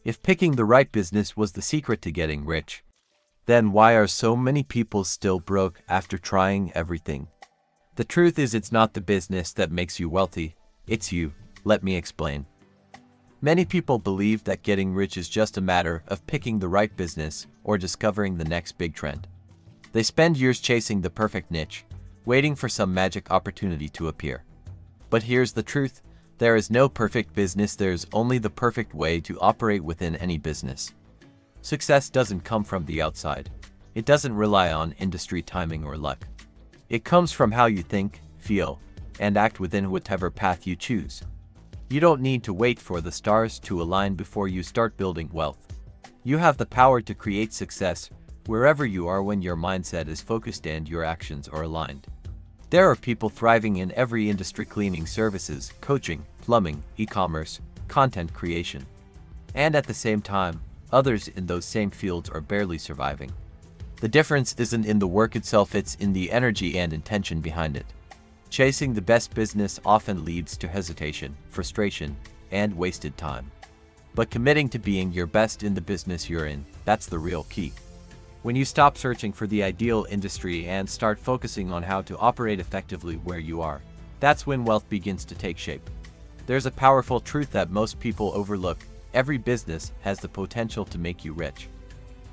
If picking the right business was the secret to getting rich, then why are so many people still broke after trying everything? The truth is, it's not the business that makes you wealthy, it's you. Let me explain. Many people believe that getting rich is just a matter of picking the right business or discovering the next big trend. They spend years chasing the perfect niche, waiting for some magic opportunity to appear. But here's the truth. There is no perfect business, there's only the perfect way to operate within any business. Success doesn't come from the outside. It doesn't rely on industry timing or luck. It comes from how you think, feel, and act within whatever path you choose. You don't need to wait for the stars to align before you start building wealth. You have the power to create success wherever you are when your mindset is focused and your actions are aligned. There are people thriving in every industry: cleaning services, coaching, plumbing, e-commerce, content creation. And at the same time, others in those same fields are barely surviving. The difference isn't in the work itself, it's in the energy and intention behind it. Chasing the best business often leads to hesitation, frustration, and wasted time. But committing to being your best in the business you're in, that's the real key. When you stop searching for the ideal industry and start focusing on how to operate effectively where you are, that's when wealth begins to take shape. There's a powerful truth that most people overlook. Every business has the potential to make you rich.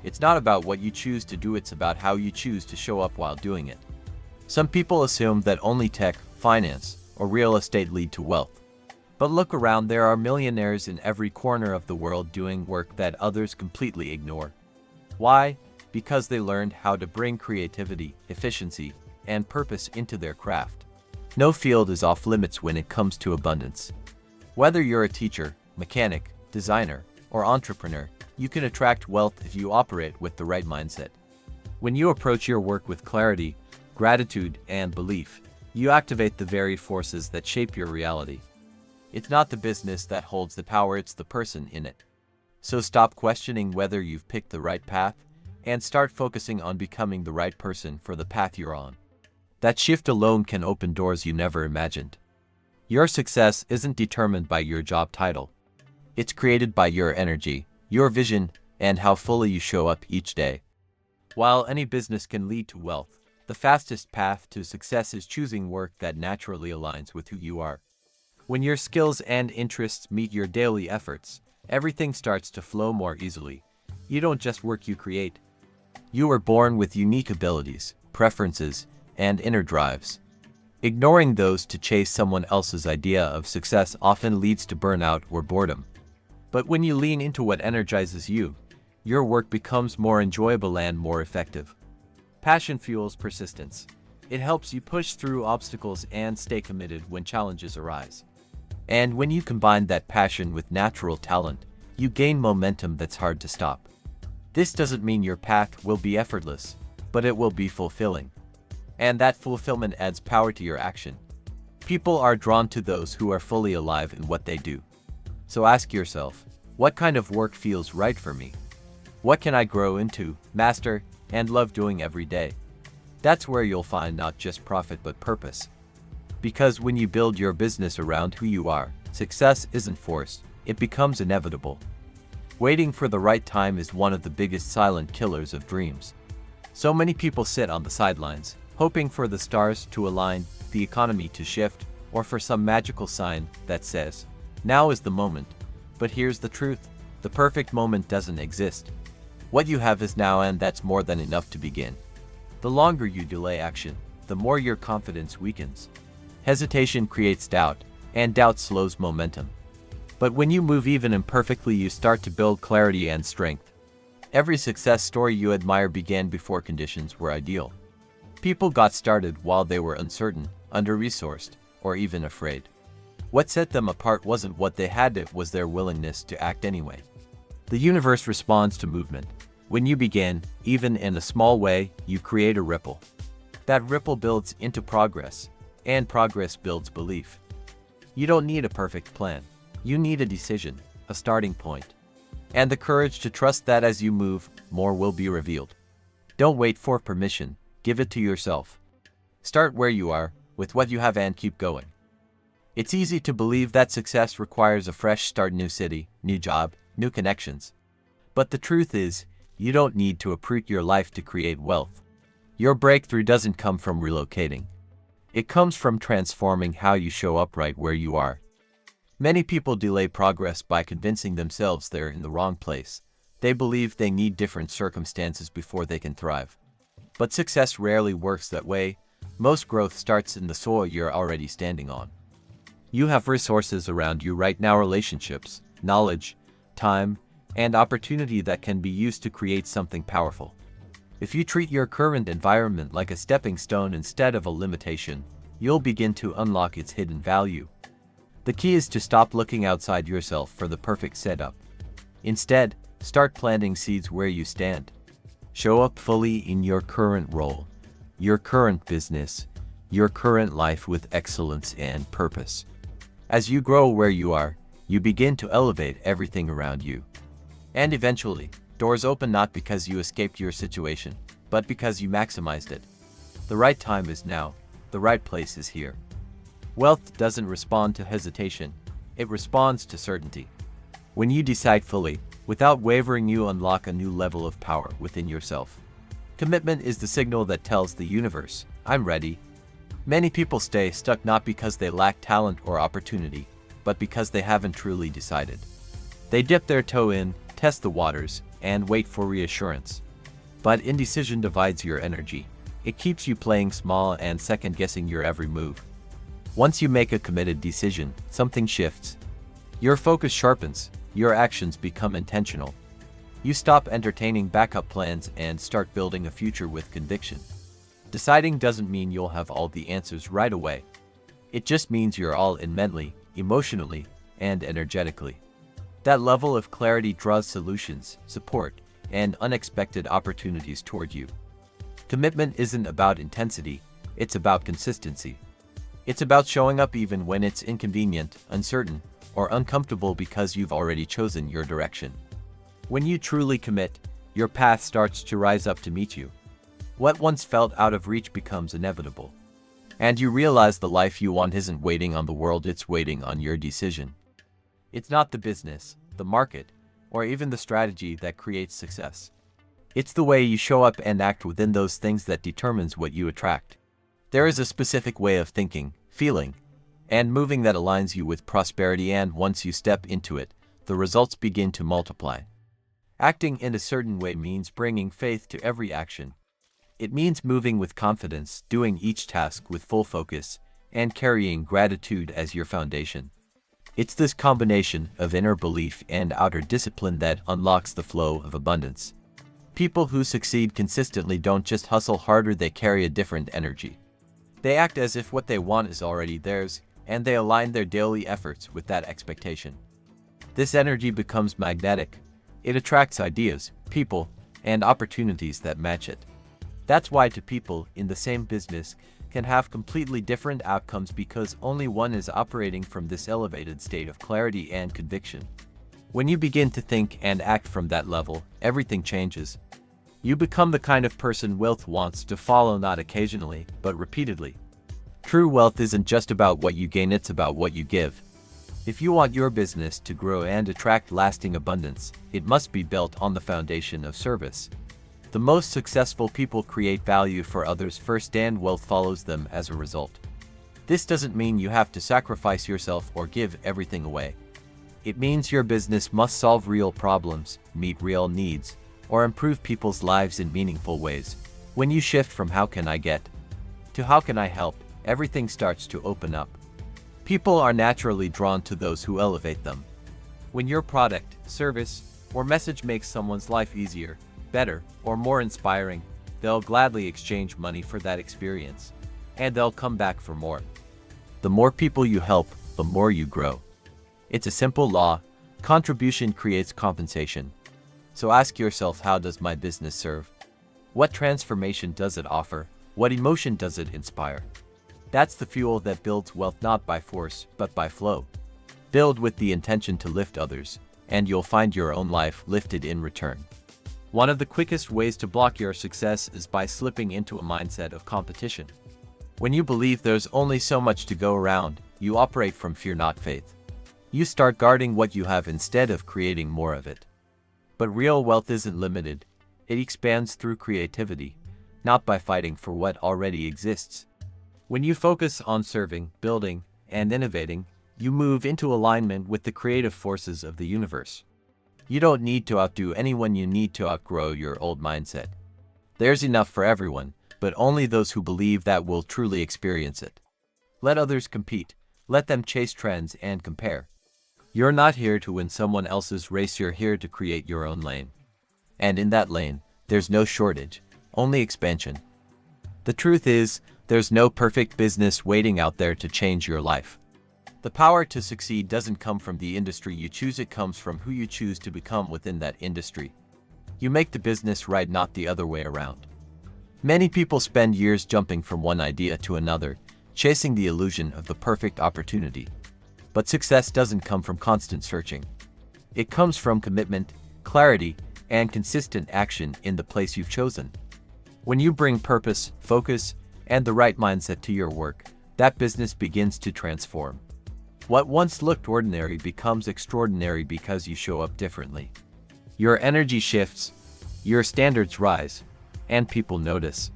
It's not about what you choose to do, it's about how you choose to show up while doing it. Some people assume that only tech, finance, or real estate lead to wealth. But look around, there are millionaires in every corner of the world doing work that others completely ignore. Why? Because they learned how to bring creativity, efficiency, and purpose into their craft. No field is off limits when it comes to abundance. Whether you're a teacher, mechanic, designer, or entrepreneur, you can attract wealth if you operate with the right mindset. When you approach your work with clarity, gratitude, and belief, you activate the very forces that shape your reality. It's not the business that holds the power, it's the person in it. So stop questioning whether you've picked the right path and start focusing on becoming the right person for the path you're on. That shift alone can open doors you never imagined. Your success isn't determined by your job title. It's created by your energy, your vision, and how fully you show up each day. While any business can lead to wealth, the fastest path to success is choosing work that naturally aligns with who you are. When your skills and interests meet your daily efforts, everything starts to flow more easily. You don't just work, you create. You are born with unique abilities, preferences, and inner drives. Ignoring those to chase someone else's idea of success often leads to burnout or boredom. But when you lean into what energizes you, your work becomes more enjoyable and more effective. Passion fuels persistence. It helps you push through obstacles and stay committed when challenges arise. And when you combine that passion with natural talent, you gain momentum that's hard to stop. This doesn't mean your path will be effortless, but it will be fulfilling. And that fulfillment adds power to your action. People are drawn to those who are fully alive in what they do. So ask yourself, what kind of work feels right for me? What can I grow into, master, and love doing every day? That's where you'll find not just profit but purpose. Because when you build your business around who you are, success isn't forced, it becomes inevitable. Waiting for the right time is one of the biggest silent killers of dreams. So many people sit on the sidelines, hoping for the stars to align, the economy to shift, or for some magical sign that says, now is the moment. But here's the truth, the perfect moment doesn't exist. What you have is now, and that's more than enough to begin. The longer you delay action, the more your confidence weakens. Hesitation creates doubt, and doubt slows momentum. But when you move even imperfectly, you start to build clarity and strength. Every success story you admire began before conditions were ideal. People got started while they were uncertain, under-resourced, or even afraid. What set them apart wasn't what they had, it was their willingness to act anyway. The universe responds to movement. When you begin, even in a small way, you create a ripple. That ripple builds into progress, and progress builds belief. You don't need a perfect plan. You need a decision, a starting point, and the courage to trust that as you move, more will be revealed. Don't wait for permission, give it to yourself. Start where you are, with what you have, and keep going. It's easy to believe that success requires a fresh start, new city, new job, new connections. But the truth is, you don't need to uproot your life to create wealth. Your breakthrough doesn't come from relocating. It comes from transforming how you show up right where you are. Many people delay progress by convincing themselves they're in the wrong place. They believe they need different circumstances before they can thrive. But success rarely works that way. Most growth starts in the soil you're already standing on. You have resources around you right now: relationships, knowledge, time, and opportunity that can be used to create something powerful. If you treat your current environment like a stepping stone instead of a limitation, you'll begin to unlock its hidden value. The key is to stop looking outside yourself for the perfect setup. Instead, start planting seeds where you stand. Show up fully in your current role, your current business, your current life with excellence and purpose. As you grow where you are, you begin to elevate everything around you. And eventually, doors open not because you escaped your situation, but because you maximized it. The right time is now. The right place is here. Wealth doesn't respond to hesitation. It responds to certainty. When you decide fully, without wavering, you unlock a new level of power within yourself. Commitment is the signal that tells the universe, I'm ready. Many people stay stuck not because they lack talent or opportunity, but because they haven't truly decided. They dip their toe in, test the waters, and wait for reassurance. But indecision divides your energy. It keeps you playing small and second-guessing your every move. Once you make a committed decision, something shifts. Your focus sharpens, your actions become intentional. You stop entertaining backup plans and start building a future with conviction. Deciding doesn't mean you'll have all the answers right away. It just means you're all in mentally, emotionally, and energetically. That level of clarity draws solutions, support, and unexpected opportunities toward you. Commitment isn't about intensity, it's about consistency. It's about showing up even when it's inconvenient, uncertain, or uncomfortable because you've already chosen your direction. When you truly commit, your path starts to rise up to meet you. What once felt out of reach becomes inevitable. And you realize the life you want isn't waiting on the world, it's waiting on your decision. It's not the business, the market, or even the strategy that creates success. It's the way you show up and act within those things that determines what you attract. There is a specific way of thinking, feeling, and moving that aligns you with prosperity, and once you step into it, the results begin to multiply. Acting in a certain way means bringing faith to every action. It means moving with confidence, doing each task with full focus, and carrying gratitude as your foundation. It's this combination of inner belief and outer discipline that unlocks the flow of abundance. People who succeed consistently don't just hustle harder, they carry a different energy. They act as if what they want is already theirs, and they align their daily efforts with that expectation. This energy becomes magnetic. It attracts ideas, people, and opportunities that match it. That's why two people in the same business can have completely different outcomes, because only one is operating from this elevated state of clarity and conviction. When you begin to think and act from that level, everything changes. You become the kind of person wealth wants to follow, not occasionally, but repeatedly. True wealth isn't just about what you gain, it's about what you give. If you want your business to grow and attract lasting abundance, it must be built on the foundation of service. The most successful people create value for others first, and wealth follows them as a result. This doesn't mean you have to sacrifice yourself or give everything away. It means your business must solve real problems, meet real needs, or improve people's lives in meaningful ways. When you shift from how can I get to how can I help, everything starts to open up. People are naturally drawn to those who elevate them. When your product, service, or message makes someone's life easier, better, or more inspiring, they'll gladly exchange money for that experience, and they'll come back for more. The more people you help, the more you grow. It's a simple law: contribution creates compensation. So ask yourself, how does my business serve? What transformation does it offer? What emotion does it inspire? That's the fuel that builds wealth, not by force, but by flow. Build with the intention to lift others, and you'll find your own life lifted in return. One of the quickest ways to block your success is by slipping into a mindset of competition. When you believe there's only so much to go around, you operate from fear, not faith. You start guarding what you have instead of creating more of it. But real wealth isn't limited. It expands through creativity, not by fighting for what already exists. When you focus on serving, building, and innovating, you move into alignment with the creative forces of the universe. You don't need to outdo anyone, you need to outgrow your old mindset. There's enough for everyone, but only those who believe that will truly experience it. Let others compete. Let them chase trends and compare. You're not here to win someone else's race, you're here to create your own lane. And in that lane, there's no shortage, only expansion. The truth is, there's no perfect business waiting out there to change your life. The power to succeed doesn't come from the industry you choose, it comes from who you choose to become within that industry. You make the business right, not the other way around. Many people spend years jumping from one idea to another, chasing the illusion of the perfect opportunity. But success doesn't come from constant searching. It comes from commitment, clarity, and consistent action in the place you've chosen. When you bring purpose, focus, and the right mindset to your work, that business begins to transform. What once looked ordinary becomes extraordinary because you show up differently. Your energy shifts, your standards rise, and people notice.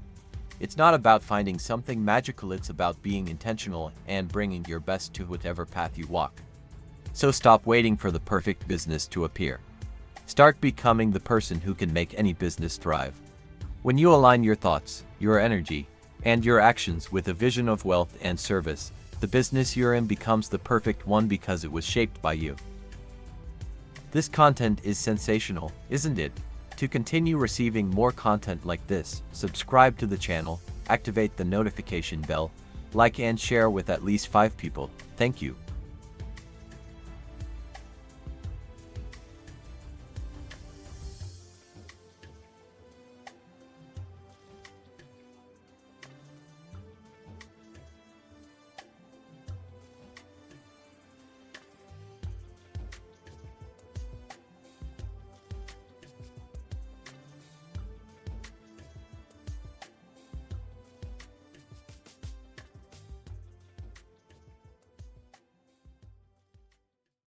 It's not about finding something magical, it's about being intentional and bringing your best to whatever path you walk. So stop waiting for the perfect business to appear. Start becoming the person who can make any business thrive. When you align your thoughts, your energy, and your actions with a vision of wealth and service, the business you're in becomes the perfect one because it was shaped by you. This content is sensational, isn't it? To continue receiving more content like this, subscribe to the channel, activate the notification bell, like and share with at least 5 people. Thank you.